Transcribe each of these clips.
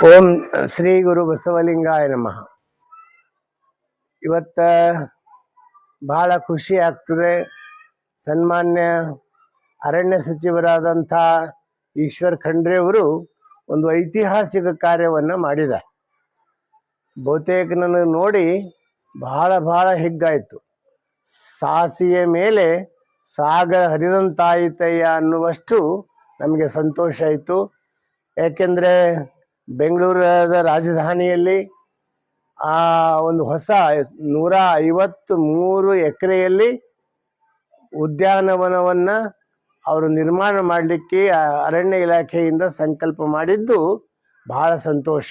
ಓಂ ಶ್ರೀ ಗುರು ಬಸವಲಿಂಗಾಯ ನಮಃ. ಇವತ್ತ ಬಹಳ ಖುಷಿ ಆಗ್ತದೆ. ಸನ್ಮಾನ್ಯ ಅರಣ್ಯ ಸಚಿವರಾದಂಥ ಈಶ್ವರ್ ಖಂಡ್ರೆ ಅವರು ಒಂದು ಐತಿಹಾಸಿಕ ಕಾರ್ಯವನ್ನು ಮಾಡಿದ್ದಾರೆ. ಬಹುತೇಕ ನನಗೆ ನೋಡಿ ಬಹಳ ಹಿಗ್ಗಾಯಿತು. ಸಾಸಿಯ ಮೇಲೆ ಸಾಗರ ಹರಿದಂತಾಯಿತಯ್ಯ ಅನ್ನುವಷ್ಟು ನಮಗೆ ಸಂತೋಷ ಆಯಿತು. ಯಾಕೆಂದರೆ ಬೆಂಗಳೂರದ ರಾಜಧಾನಿಯಲ್ಲಿ ಒಂದು ಹೊಸ 153 ಎಕರೆಯಲ್ಲಿ ಉದ್ಯಾನವನವನ್ನು ಅವರು ನಿರ್ಮಾಣ ಮಾಡಲಿಕ್ಕೆ ಅರಣ್ಯ ಇಲಾಖೆಯಿಂದ ಸಂಕಲ್ಪ ಮಾಡಿದ್ದು ಬಹಳ ಸಂತೋಷ.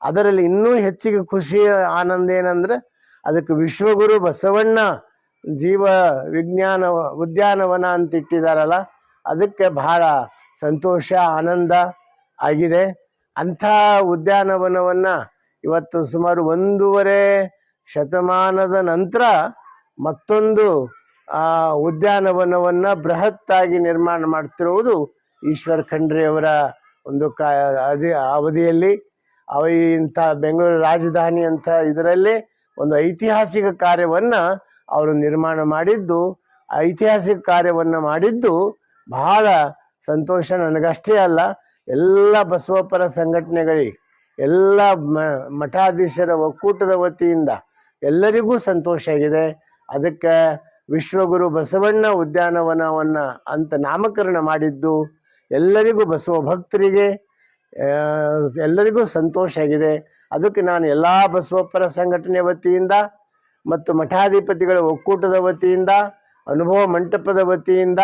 ಅದರಲ್ಲಿ ಇನ್ನೂ ಹೆಚ್ಚಿಗೆ ಖುಷಿ ಆನಂದ ಏನಂದ್ರೆ ಅದಕ್ಕೆ ವಿಶ್ವಗುರು ಬಸವಣ್ಣ ಜೀವ ವಿಜ್ಞಾನ ಉದ್ಯಾನವನ ಅಂತ ಇಟ್ಟಿದ್ದಾರಲ್ಲ, ಅದಕ್ಕೆ ಬಹಳ ಸಂತೋಷ ಆನಂದ ಆಗಿದೆ. ಅಂಥ ಉದ್ಯಾನವನವನ್ನು ಇವತ್ತು ಸುಮಾರು 1.5 ಶತಮಾನದ ನಂತರ ಮತ್ತೊಂದು ಉದ್ಯಾನವನವನ್ನು ಬೃಹತ್ತಾಗಿ ನಿರ್ಮಾಣ ಮಾಡ್ತಿರುವುದು ಈಶ್ವರ್ ಖಂಡ್ರೆಯವರ ಒಂದು ಅವಧಿಯಲ್ಲಿ. ಇಂಥ ಬೆಂಗಳೂರು ರಾಜಧಾನಿ ಅಂತ ಇದರಲ್ಲಿ ಒಂದು ಐತಿಹಾಸಿಕ ಕಾರ್ಯವನ್ನು ಅವರು ನಿರ್ಮಾಣ ಮಾಡಿದ್ದು, ಐತಿಹಾಸಿಕ ಕಾರ್ಯವನ್ನು ಮಾಡಿದ್ದು ಬಹಳ ಸಂತೋಷ. ನನಗಷ್ಟೇ ಅಲ್ಲ, ಎಲ್ಲ ಬಸವಪರ ಸಂಘಟನೆಗಳಿಗೆ, ಎಲ್ಲ ಮಠಾಧೀಶರ ಒಕ್ಕೂಟದ ವತಿಯಿಂದ ಎಲ್ಲರಿಗೂ ಸಂತೋಷ ಆಗಿದೆ. ಅದಕ್ಕೆ ವಿಶ್ವಗುರು ಬಸವಣ್ಣ ಉದ್ಯಾನವನವನ್ನು ಅಂತ ನಾಮಕರಣ ಮಾಡಿದ್ದು ಎಲ್ಲರಿಗೂ, ಬಸವ ಭಕ್ತರಿಗೆ ಎಲ್ಲರಿಗೂ ಸಂತೋಷ ಆಗಿದೆ. ಅದಕ್ಕೆ ನಾನು ಎಲ್ಲ ಬಸವಪರ ಸಂಘಟನೆ ವತಿಯಿಂದ ಮತ್ತು ಮಠಾಧಿಪತಿಗಳ ಒಕ್ಕೂಟದ ವತಿಯಿಂದ, ಅನುಭವ ಮಂಟಪದ ವತಿಯಿಂದ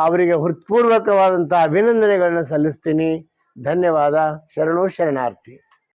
ಅವರಿಗೆ ಹೃತ್ಪೂರ್ವಕವಾದಂಥ ಅಭಿನಂದನೆಗಳನ್ನು ಸಲ್ಲಿಸ್ತೀನಿ. ಧನ್ಯವಾದ. ಶರಣು ಶರಣಾರ್ಥಿ.